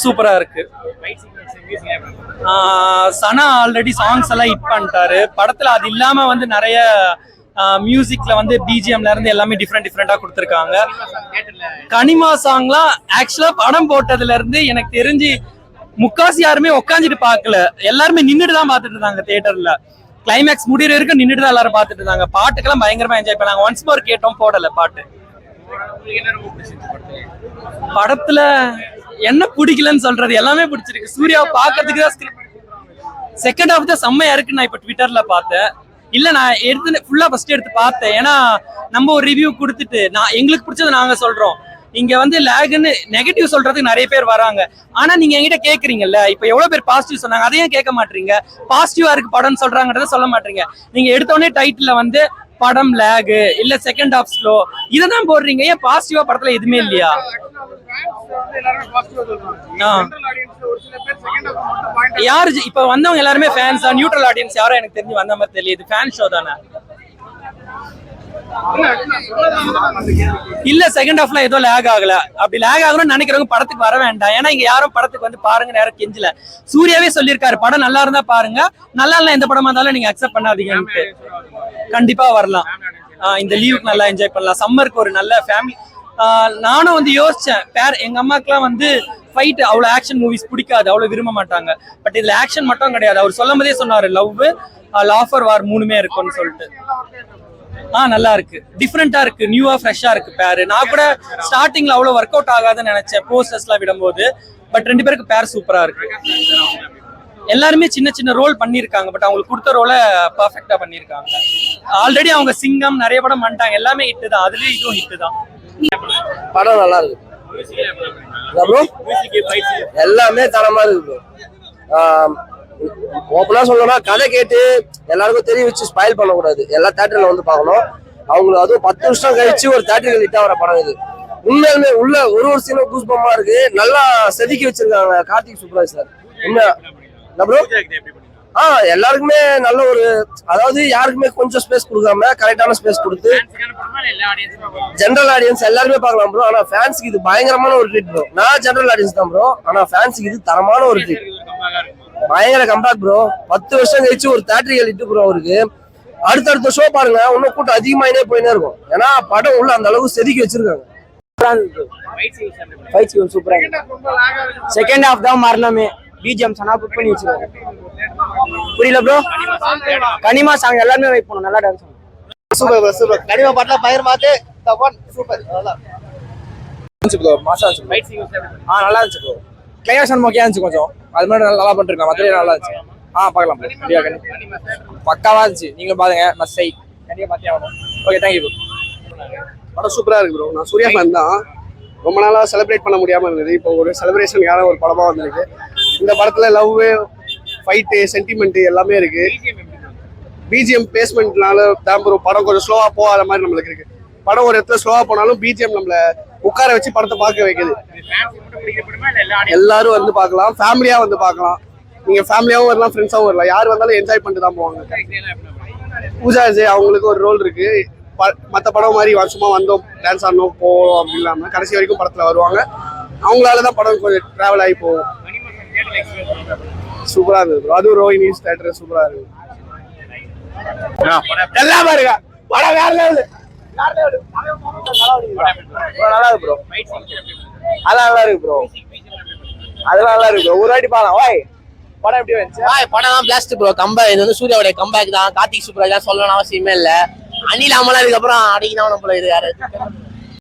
சூப்பரா இருக்கு. சனா already songs எல்லாம் ஹிட் பண்ணிட்டாரு படத்துல. அது இல்லாம வந்து நிறைய மியூசிக்ல வந்து பிஜிஎம்ல இருந்து எல்லாமே டிஃப்ரெண்டா கொடுத்துருக்காங்க. கனிமா சாங்லாம் ஆக்சுவலா படம் போட்டதுல இருந்து எனக்கு தெரிஞ்சு முக்காசி யாருமே உட்காந்துட்டு பாக்கல, எல்லாருமே நின்றுட்டு தான் பாத்துட்டு இருந்தாங்க தியேட்டர்ல. கிளைமேக்ஸ் முடிகிற வரைக்கும் நின்றுட்டு தான் எல்லாரும் பாத்துட்டு இருந்தாங்க. பாட்டுக்கெல்லாம் பயங்கரமா என்ஜாய் பண்ணாங்க. ஒன்ஸ் மோர் கேட்டோம், போடல பாட்டு. படத்துல என்ன பிடிக்கலன்னு சொல்றது, எல்லாமே பிடிச்சிருக்கு. சூர்யாவை பாக்குறதுக்கு தான் செகண்ட் ஹாஃப் தான் செம்மையா இருக்கு. நான் இப்ப ட்விட்டர்ல பார்த்தேன். இல்ல நான் எடுத்து ஃபுல்லா ஃபர்ஸ்ட் எடுத்து பார்த்தேன். ஏன்னா நம்ம ஒரு ரிவ்யூ கொடுத்துட்டு எங்களுக்கு பிடிச்சதை நாங்க சொல்றோம். இங்க வந்து லேக்னு நெகட்டிவ் சொல்றதுக்கு நிறைய பேர் வராங்க. ஆனா நீங்க என்கிட்ட கேக்குறீங்கல்ல, இப்ப எவ்வளவு பேர் பாசிட்டிவ் சொன்னாங்க, அதையும் கேட்க மாட்டீங்க. பாசிட்டிவா இருக்கு படம்னு சொல்றாங்கன்றத சொல்ல மாட்டீங்க. நீங்க எடுத்தோடனே டைட்டில்ல வந்து படம் லேக் இல்ல செகண்ட் ஹாஃப் ஸ்லோ இததான் போடுறீங்க. ஏன் பாசிட்டிவா படத்துல எதுவுமே இல்லையா? யாரு இப்ப வந்தவங்க எல்லாருமே ஃபேன்ஸா, நியூட்ரல் ஆடியன்ஸ் யாரும் எனக்கு தெரிஞ்சு வந்த மாதிரி தெரியுது. ஃபேன் ஷோ தானே. இல்ல செகண்ட் ஹாஃப்ல ஏதோ லேக் ஆகல. அப்படி லேக் ஆகணும்னு நினைக்கிறவங்க படத்துக்கு வர வேண்டாம். ஏன்னா இங்க யாரும் படத்துக்கு வந்து பாருங்க நேரம் கெஞ்சல. சூர்யாவே சொல்லியிருக்காரு, படம் நல்லா இருந்தா பாருங்க, நல்லா இல்ல எந்த படமா இருந்தாலும் நீங்க அக்செப்ட் பண்ணாதீங்கன்ட்டு. கண்டிப்பா வரலாம். இந்த லீவுக்கு நல்லா என்ஜாய் பண்ணலாம். சம்மருக்கு ஒரு நல்ல ஃபேமிலி. நானும் வந்து யோசிச்சேன், எங்க அம்மாக்கெல்லாம் வந்து ஃபைட் அவ்வளவு ஆக்ஷன் மூவிஸ் பிடிக்காது, அவ்வளவு விரும்ப மாட்டாங்க. பட் இதுல ஆக்ஷன் மட்டும் கிடையாது. அவர் சொல்லும் போதே சொன்னாரு, லவ் லாஃபர் வார் மூணுமே இருக்கும்னு சொல்லிட்டு. நல்லா இருக்கு, டிஃப்ரெண்டா இருக்கு, நியூவா ஃப்ரெஷ்ஷா இருக்கு பேரு. நான் கூட ஸ்டார்டிங்ல அவ்வளவு ஒர்க் அவுட் ஆகாதுன்னு நினைச்சேன் போஸ்டர்ஸ் எல்லாம் விடும்போது. பட் ரெண்டு பேருக்கு பேர் சூப்பரா இருக்கு. எல்லாருமே சின்ன சின்ன ரோல் பண்ணிருக்காங்க. பட் அவங்களுக்கு கொடுத்த ரோலை பர்ஃபெக்டா பண்ணிருக்காங்க. ஆல்ரெடி அவங்க சிங்கம் நிறைய படம் பண்ணிட்டாங்க, எல்லாமே ஹிட் தான். அதுலயும் இதுவும் ஹிட் தான். படம் நல்லா இருக்கு, எல்லாமே தரமா இருக்கு. ஓப்பனா சொல்லணும்னா கதை கேட்டு எல்லாருக்கும் தெரிய வச்சு ஸ்பாயில் பண்ணக்கூடாது. எல்லா தேட்டர்ல வந்து பார்க்கணும். அவங்களுக்கு அதுவும் 10 வருஷம் கழிச்சு ஒரு தேட்டர்கள் ஹிட் ஆகிற படம் இது. உண்மையாலுமே உள்ள ஒரு சீனும் கூஸ்பமா இருக்கு. நல்லா செதுக்கி வச்சிருக்காங்க கார்த்திக் சுப்ராஜ் சார். உண்மையா எல்லாருக்குமே நல்ல ஒரு, அதாவது யாருக்குமே கொஞ்சம் ஸ்பேஸ் கொடுக்காம கரெக்டான ஸ்பேஸ் கொடுத்து ஜெனரல் ஆடியன்ஸ் எல்லாருமே பார்க்கலாம் ப்ரோ. ஆனா ஃபேன்ஸுக்கு இது பயங்கரமான ஒரு ட்ரீட் ப்ரோ. நான் ஜெனரல் ஆடியன்ஸ் தான் ப்ரோ, ஆனா ஃபேன்ஸுக்கு இது தரமான ஒரு ட்ரீட். பயங்கர கம்பேக் ப்ரோ. 10 வருஷம் கழிச்சு ஒரு தேட்டரிகள் ஹிட் ப்ரோ அவருக்கு. அடுத்தடுத்த ஷோ பாருங்க, இன்னும் கூட்டம் அதிகமாயினே போயினே இருக்கும். ஏன்னா படம் உள்ள அந்த அளவுக்கு செதுக்கி வச்சிருக்காங்க. செகண்ட் ஹாஃப் தான் மரணமே. பிஜிஎம் சனா புக் பண்ணி வச்சிருக்காங்க. புரியல ப்ரோ. கனிமா சாங் எல்லாருமே வெயிட் பண்ணும். நல்லா டான்ஸ் சூப்பர் சூப்பர். கனிமா பாட்டுல பயர் மாத்து சூப்பர். நல்லா இருந்துச்சு ப்ரோ. மாசா இருந்துச்சு. நல்லா இருந்துச்சு ப்ரோ. கிளையேஷன் மோக்கியா இருந்துச்சு கொஞ்சம். அது மாதிரி நல்லா பண்ணிருக்காங்க. மத்தே நல்லா இருந்துச்சு. பார்க்கலாம் ப்ரோ. பக்காவா இருந்துச்சு. நீங்க பாருங்க, மஸ்ட் சை கண்டிப்பா பாத்தே ஆகணும். Okay, thank you bro. படம் சூப்பரா இருக்கு ப்ரோ. நான் சூர்யா ஃபேன் தான். ரொம்ப நாளா செலிப்ரேட் பண்ண முடியாம இருந்தது. இப்போ ஒரு செலிப்ரேஷனுக்கான ஒரு படமா வந்திருக்கு. இந்த படத்துல லவ், ஃபைட்டு, சென்டிமெண்ட் எல்லாமே இருக்கு. பிஜிஎம் பேஸ்மெண்ட்னால தான் ப்ரோ படம் கொஞ்சம் ஸ்லோவா போகாத மாதிரி நம்மளுக்கு இருக்கு. படம் ஒரு இடத்துல ஸ்லோவா போனாலும் பிஜிஎம் நம்மள உட்கார வச்சு படத்தை பார்க்க வைக்குது. எல்லாரும் வந்து பார்க்கலாம், ஃபேமிலியா வந்து பார்க்கலாம். நீங்க ஃபேமிலியாவும் வரலாம், ஃப்ரெண்ட்ஸாவும் வரலாம். யார் வந்தாலும் என்ஜாய் பண்ணிட்டு தான் போவாங்க. பூஜா விஜய் அவங்களுக்கு ஒரு ரோல் இருக்கு. மற்ற படம் மாதிரி வருஷமா வந்தோம் டான்ஸ் ஆடணும் போவோம் அப்படி இல்லாம கடைசி வரைக்கும் படத்துல வருவாங்க. அவங்களாலதான் படம் கொஞ்சம் டிராவல் ஆகி போகும். சூப்பரா இருக்கு. அதுவும் ரோஹினி தேட்டர் சூப்பரா இருக்கு. எல்லாம் பாருங்க, படம் வேற லெவல். நல்லா இருக்கு ப்ரோ. அதெல்லாம் நல்லா இருக்கு ப்ரோ. அதெல்லாம் நல்லா இருக்கு ப்ரோ. ஒரு வாட்டி பாக்கலாம். வாய் படம் எப்படி வந்துச்சு? படம் தான் பிளாஸ்ட் ப்ரோ. கம்பேக், இது வந்து சூர்யாவுடைய கம்பேக் தான். கார்த்திக் சுப்ராஜ் சொல்லணும் அவசியமே இல்ல. அனில் அமலா இதுக்கப்புறம் அடிக்கணும் நம்மள இது யாரு